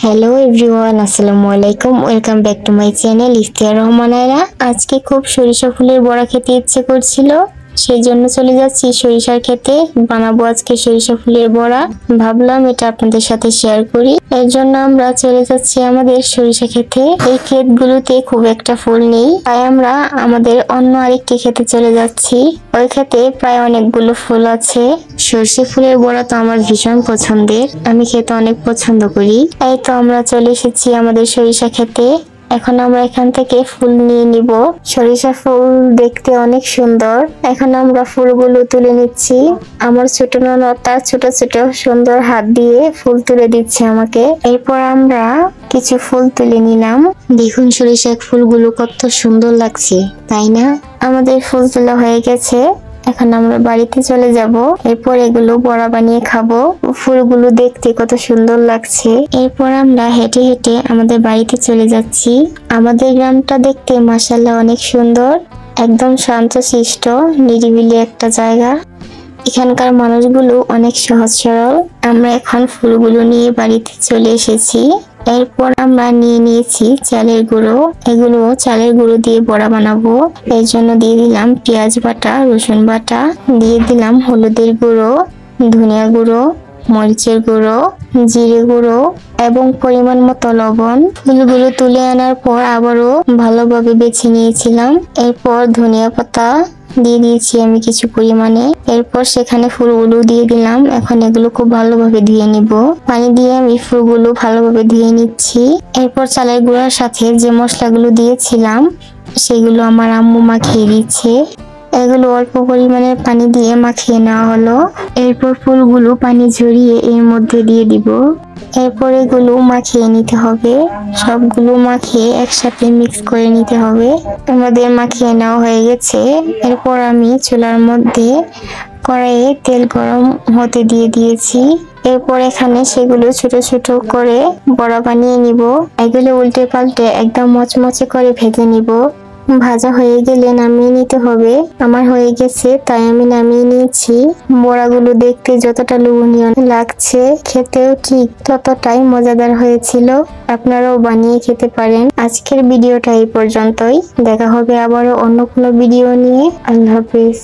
Hello everyone, আসসালামু আলাইকুম। Welcome back to my channel Iftiyar রহমানারা। আজকে খুব সরিষা ফুলের বড়া খেতে ইচ্ছে করছিল, সেই জন্য চলে যাচ্ছি সরিষার ক্ষেতে। বানাবো আজকে সরিষা ফুলের বড়া। ভাবলাম এটা আপনাদের সাথে শেয়ার করি, এর জন্য আমরা চলে যাচ্ছি আমাদের সরিষা ক্ষেতে। এই ক্ষেতগুলোতে খুব একটা ফুল নেই, তাই আমরা আমাদের অন্য আরেকটি ক্ষেতে চলে যাচ্ছি। ওই ক্ষেতে প্রায় অনেকগুলো ফুল আছে। সরষে ফুলের বড়া তো আমার ভীষণ পছন্দের, আমি খেতে অনেক পছন্দ করি। এই তো আমরা চলে এসেছি আমাদের সরিষা ক্ষেতে। এখন আমরা এখান থেকে ফুল নিয়ে নিব। সরিষা ফুল দেখতে অনেক সুন্দর। এখন আমরা ফুলগুলো তুলে নিচ্ছি। আমার ছোট ননদ তার ছোট ছোট সুন্দর হাত দিয়ে ফুল তুলে দিচ্ছে আমাকে। এরপর আমরা কিছু ফুল তুলে নিলাম। দেখুন সরিষা ফুলগুলো কত সুন্দর লাগছে, তাই না? আমাদের ফুল তোলা হয়ে গেছে, এখন আমরা বাড়িতে চলে যাব। এরপর এগুলো বড়া বানিয়ে খাবো। ফুলগুলো দেখতে কত সুন্দর লাগছে। এরপর আমরা হেঁটে হেঁটে আমাদের বাড়িতে চলে যাচ্ছি। আমাদের গ্রামটা দেখতে মাশাআল্লাহ অনেক সুন্দর, একদম শান্তশিষ্ট নিরিবিলি একটা জায়গা। এখানকার মানুষগুলো অনেক সহজ সরল। আমরা এখন ফুলগুলো নিয়ে বাড়িতে চলে এসেছি। এরপর আমরা নিয়ে নিয়েছি চালের গুঁড়ো। এগুলো চালের গুঁড়ো দিয়ে বড়া বানাবো। এর জন্য দিয়ে দিলাম পেঁয়াজ বাটা, রসুন বাটা, দিয়ে দিলাম হলুদের গুঁড়ো, ধনিয়া গুঁড়ো, মরিচের গুঁড়ো, জিরে গুঁড়ো এবং পরিমাণ মতো লবণ। ফুলগুলো তুলে আনার পর আবারও ভালোভাবে বেছে নিয়েছিলাম। এরপর ধনিয়া পাতা দিয়ে দিয়েছি আমি কিছু পরিমাণে। এরপর সেখানে ফুলগুলো দিয়ে দিলাম। এখন এগুলো খুব ভালোভাবে ধুয়ে নিব। পানি দিয়ে আমি ফুলগুলো ভালোভাবে ধুয়ে নিচ্ছি। এরপর চালের গুঁড়ার সাথে যে মশলাগুলো দিয়েছিলাম সেগুলো আমার আম্মু মাখিয়ে দিচ্ছে। এগুলো অল্প পরিমাণে পানি দিয়ে মাখিয়ে নেওয়া হলো। এরপর ফুলগুলো পানি ঝরিয়ে এর মধ্যে দিয়ে দিব। এরপর এগুলো মাখিয়ে নিতে হবে। সবগুলো মাখিয়ে একসাথে মিক্স করে নিতে হবে। আমাদের মাখিয়ে নেওয়া হয়ে গেছে। এরপর আমি চুলার মধ্যে কড়াইয়ে তেল গরম হতে দিয়ে দিয়েছি। এরপর এখানে সেগুলো ছোট ছোট করে বড়া বানিয়ে নিব। এগুলো উল্টে পাল্টে একদম মচমচে করে ভেজে নিব। ভাজা হয়ে গেলে নামিয়ে নিতে হবে। আমার হয়ে গেছে, তাই আমি নামিয়ে নিয়েছি। বড়াগুলো দেখতে যতটা লোভনীয় লাগছে, খেতেও ঠিক ততটাই মজাদার হয়েছিল। আপনারাও বানিয়ে খেতে পারেন। আজকের ভিডিওটা এই পর্যন্তই। দেখা হবে আবারও অন্য কোনো ভিডিও নিয়ে। আল্লাহ হাফেজ।